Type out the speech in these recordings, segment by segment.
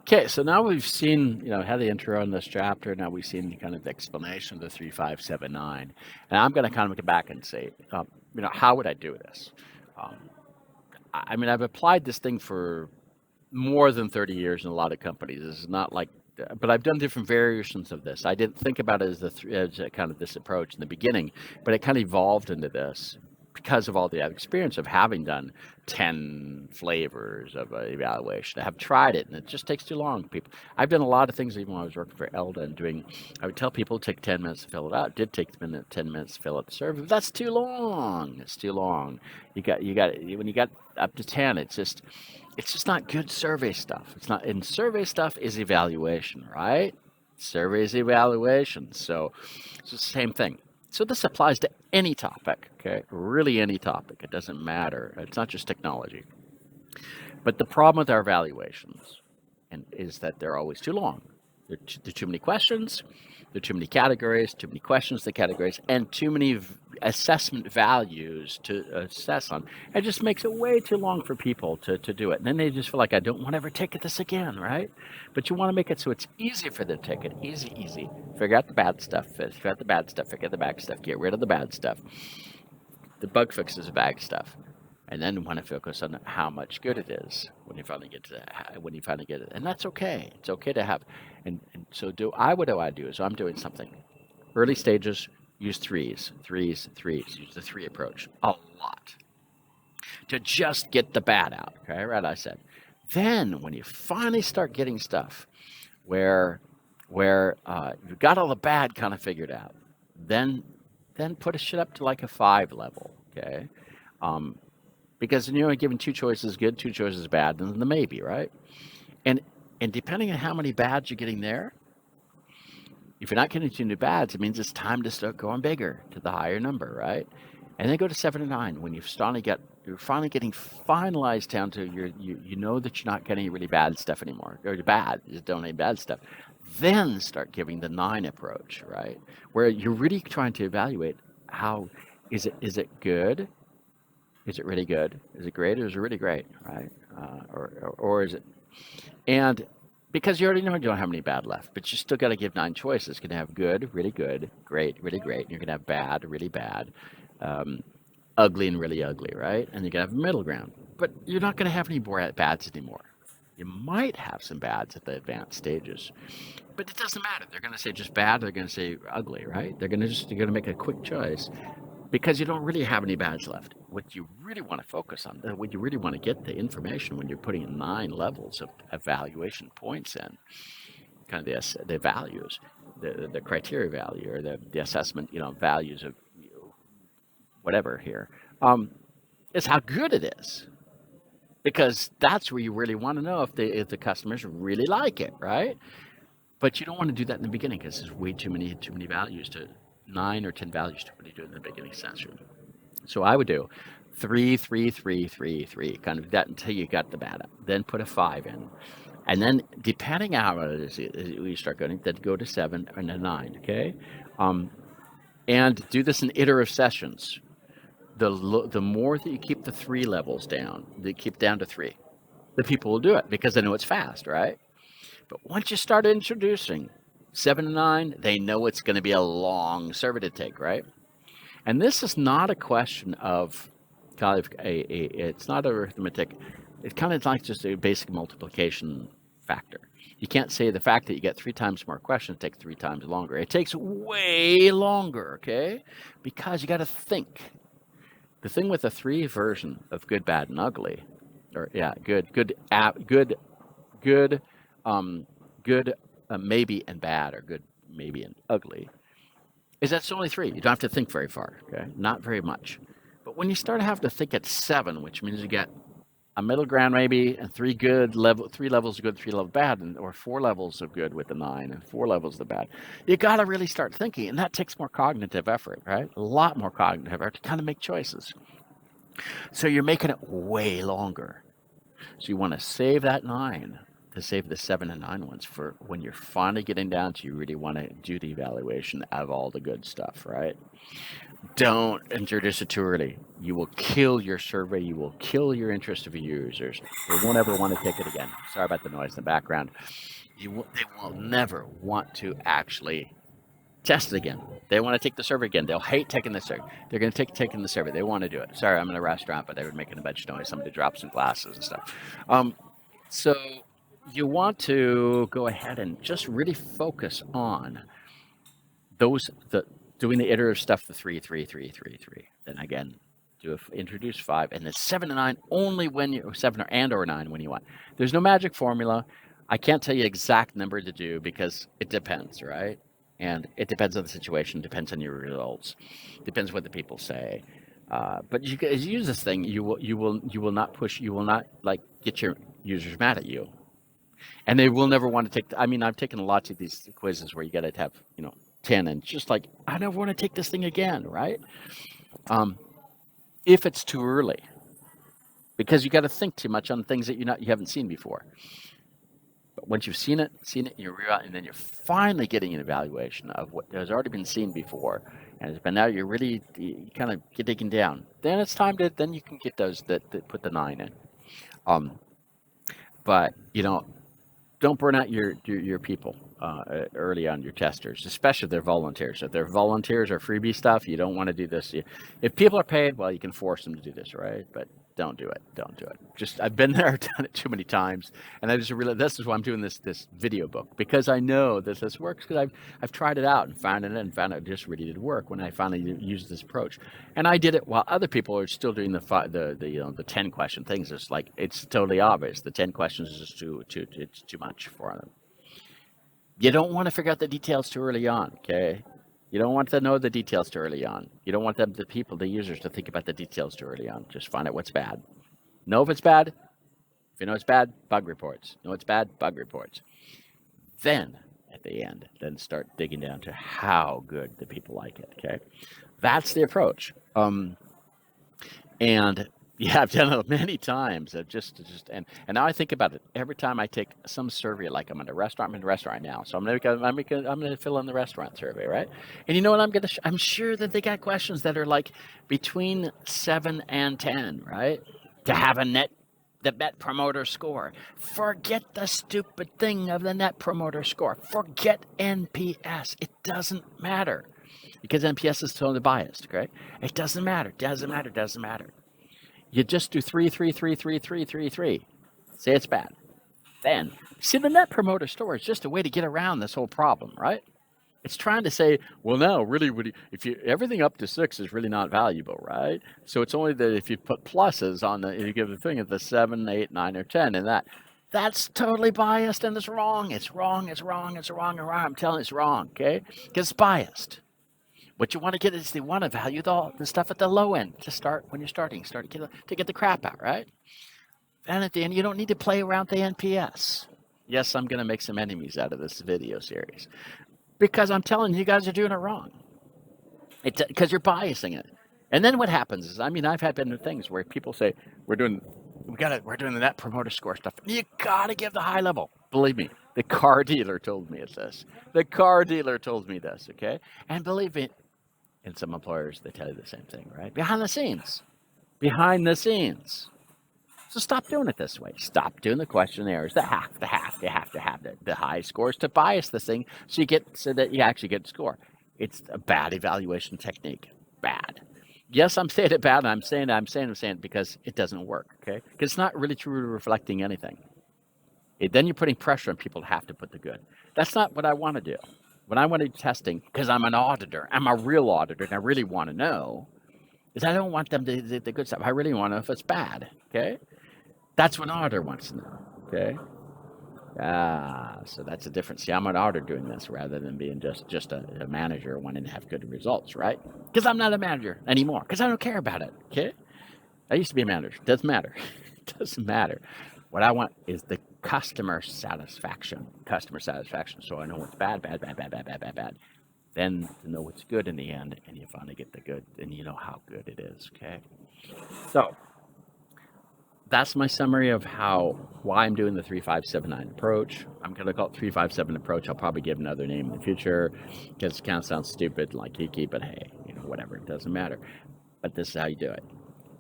Okay, so now we've seen, had the intro in this chapter. Now we've seen kind of the explanation of the 3579. And I'm going to kind of go back and say, how would I do this? Um, I mean, I've applied this thing for more than 30 years in a lot of companies. This is not like, but I've done different variations of this. I didn't think about it as a kind of this approach in the beginning, but it kind of evolved into this because of all the experience of having done 10 flavors of an evaluation. I have tried it and it just takes too long. People, I've done a lot of things even when I was working for Elda and doing, I would tell people to take 10 minutes to fill it out. It did take 10 minutes to fill out the survey, but that's too long. It's too long. When you got up to 10, it's just not good survey stuff. It's not, and survey stuff is evaluation, right? Survey is evaluation. So it's the same thing. So this applies to any topic, okay? Really any topic. It doesn't matter. It's not just technology. But the problem with our evaluations is that they're always too long. There are too many questions, there are too many categories, too many questions, the categories, and too many assessment values to assess on. It just makes it way too long for people to do it. And then they just feel like, I don't want to ever take this again, right? But you want to make it so it's easy for them to take it. Easy. Figure out the bad stuff. Figure out the bad stuff. Figure out the bad stuff. Get rid of the bad stuff. The bug fixes the bad stuff. And then want to focus on how much good it is when you finally get to that, when you finally get it. And that's okay. It's okay to have. So what do I do is I'm doing something. Early stages, use threes. Use the three approach a lot to just get the bad out. Okay, right? I said. Then when you finally start getting stuff where you've got all the bad kind of figured out, then put a shit up to like a 5 level. Okay. Because you're only given two choices good, two choices bad, and the maybe, right? And depending on how many bads you're getting there, if you're not getting too many bads, it means it's time to start going bigger to the higher number, right? And then go to 7 and 9 when you're finally getting finalized down to you know that you're not getting really bad stuff anymore, or bad, you just don't need bad stuff. Then start giving the 9 approach, right? Where you're really trying to evaluate how is it good? Is it really good? Is it great or is it really great, right? Or is it? And because you already know you don't have any bad left, but you still got to give 9 choices. You're going to have good, really good, great, really great. And you're going to have bad, really bad, ugly and really ugly, right? And you're going to have a middle ground. But you're not going to have any more bads anymore. You might have some bads at the advanced stages, but it doesn't matter. They're going to say just bad. They're going to say ugly, right? They're going to make a quick choice because you don't really have any bads left. What you really want to focus on, what you really want to get the information when you're putting in 9 levels of evaluation points in, kind of the values, the criteria value or the assessment, values of whatever here, is how good it is. Because that's where you really want to know if the customers really like it, right? But you don't want to do that in the beginning because there's way too many values to 9 or 10 values to really do it in the beginning session. So I would do 3, 3, 3, 3, 3, kind of that until you got the data. Then put a 5 in. And then depending on how it is, you start going, then go to 7 and a 9, okay? And do this in iterative sessions. The more that you keep the 3 levels down, they keep down to 3, the people will do it because they know it's fast, right? But once you start introducing 7 and 9, they know it's going to be a long survey to take, right? And this is not a question of kind of it's not arithmetic. It's kind of like just a basic multiplication factor. You can't say the fact that you get 3 times more questions takes 3 times longer. It takes way longer, okay? Because you got to think. The thing with the 3 version of good, bad, and ugly, or good, maybe and bad, or good, maybe and ugly, is that's only 3. You don't have to think very far, okay? Not very much. But when you start having to think at 7, which means you get a middle ground maybe, and 3 levels of good, 3 levels bad, or 4 levels of good with the 9, and 4 levels of bad, you got to really start thinking, and that takes more cognitive effort, right? A lot more cognitive effort to kind of make choices. So you're making it way longer. So you want to save that 9 to save the 7 and 9 ones for when you're finally getting down to you really want to do the evaluation of all the good stuff, right? Don't introduce it too early. You will kill your survey. You will kill your interest of your users. They won't ever want to take it again. Sorry about the noise in the background. They will never want to actually test it again. They want to take the survey again. They'll hate taking the survey. They're going to take taking the survey. They want to do it. Sorry, I'm in a restaurant, but they were making a bunch of noise. Somebody dropped some glasses and stuff. So you want to go ahead and just really focus on doing the iterative stuff, the 3, 3, 3, 3, 3. Then again, introduce 5, and then 7 and 9 only when you 7 or 9 when you want. There's no magic formula. I can't tell you exact number to do because it depends, right? And it depends on the situation, depends on your results, depends what the people say. But you use this thing, you will not push, you will not like get your users mad at you, and they will never want to take. I mean, I've taken lots of these quizzes where you got to have 10, and just like I never want to take this thing again, right? If it's too early, because you got to think too much on things that you haven't seen before. But once you've seen it, and then you're finally getting an evaluation of what has already been seen before, but now you're really kind of digging down. Then it's time then you can get those that put the 9 in. But don't burn out your people early on, your testers, especially if they're volunteers. If they're volunteers or freebie stuff, you don't want to do this. If people are paid, well, you can force them to do this, right? But don't do it. Don't do it. Just I've been there, done it too many times, and I just realized this is why I'm doing this video book, because I know that this works, because I've tried it out and found it just really did work when I finally used this approach, and I did it while other people are still doing the 10 question things. It's like it's totally obvious. The 10 questions is just it's too much for them. You don't want to figure out the details too early on, okay? You don't want to know the details too early on. You don't want the users to think about the details too early on. Just find out what's bad. Know if it's bad. If you know it's bad, bug reports. Know it's bad, bug reports. Then, at the end, then start digging down to how good the people like it, okay? That's the approach. And yeah, I've done it many times. And now I think about it every time I take some survey. Like I'm in a restaurant right now, so I'm gonna fill in the restaurant survey, right? And you know what? I'm sure that they got questions that are like between 7 and 10, right? To have the net promoter score. Forget the stupid thing of the net promoter score. Forget NPS. It doesn't matter, because NPS is totally biased, okay? It doesn't matter. Doesn't matter. You just do 3, 3, 3, 3, 3, 3, 3. Say it's bad. Then, see, the net promoter score is just a way to get around this whole problem, right? It's trying to say, well, now, really, everything up to 6 is really not valuable, right? So it's only that if you put pluses on you give the thing at the 7, 8, 9, or 10, and that's totally biased, and it's wrong. It's wrong. I'm telling you, it's wrong, okay? Because it's biased. What you want to get is they want to value the stuff at the low end to start when you're starting to get the crap out, right? And at the end, you don't need to play around the NPS. Yes, I'm going to make some enemies out of this video series, because I'm telling you guys are doing it wrong. Because you're biasing it. And then what happens is, I've had things where people say, we're doing the net promoter score stuff. You got to give the high level. Believe me, the car dealer told me it's this. The car dealer told me this, okay? And believe me, and some employers, they tell you the same thing, right? Behind the scenes. So stop doing it this way. Stop doing the questionnaires that have to have the high scores to bias this thing so that you actually get the score. It's a bad evaluation technique. Bad. Yes, I'm saying it bad, and I'm saying it because it doesn't work, okay? Because it's not really truly reflecting anything. Then you're putting pressure on people to have to put the good. That's not what I want to do. When I want to do testing, because I'm an auditor, I'm a real auditor, and I really want to know, is I don't want them to do the good stuff. I really want to know if it's bad, okay? That's what an auditor wants to know, okay? So that's a difference. See, I'm an auditor doing this rather than being just a manager wanting to have good results, right? Because I'm not a manager anymore, because I don't care about it, okay? I used to be a manager. Doesn't matter. Doesn't matter. What I want is the customer satisfaction. So I know what's bad. Then to know what's good in the end, and you finally get the good, and you know how good it is, okay? So that's my summary of why I'm doing the 3-5-7-9 approach. I'm going to call it 3-5-7 approach. I'll probably give another name in the future because it kind of sounds stupid, like geeky, but hey, whatever, it doesn't matter. But this is how you do it.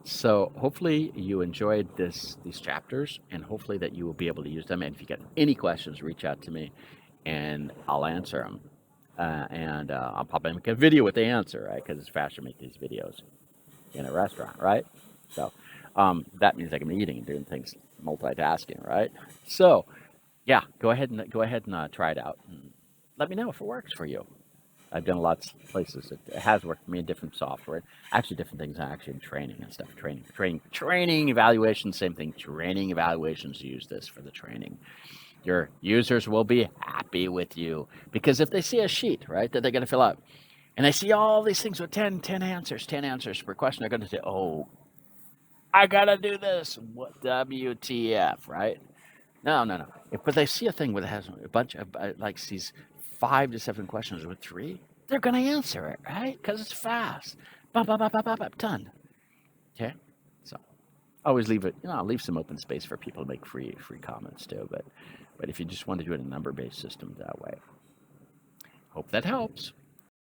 So hopefully you enjoyed these chapters, and hopefully that you will be able to use them. And if you get any questions, reach out to me, and I'll answer them. And I'll probably make a video with the answer, right? Because it's faster to make these videos in a restaurant, right? So that means I can be eating and doing things, multitasking, right? So yeah, go ahead and try it out. And let me know if it works for you. I've done lots of places. It has worked for me in different software. Actually, different things, actually in training and stuff. Training, evaluation, same thing. Training, evaluations, use this for the training. Your users will be happy with you because if they see a sheet, right, that they're going to fill out, and they see all these things with 10 answers per question, they're going to say, oh, I got to do this. What WTF, right? No. But they see a thing that has a bunch of, like, these 5 to 7 questions with 3, they're going to answer it, right? Because it's fast. Done. Okay? So always leave it, leave some open space for people to make free comments too. But if you just want to do it in a number-based system that way, hope that helps.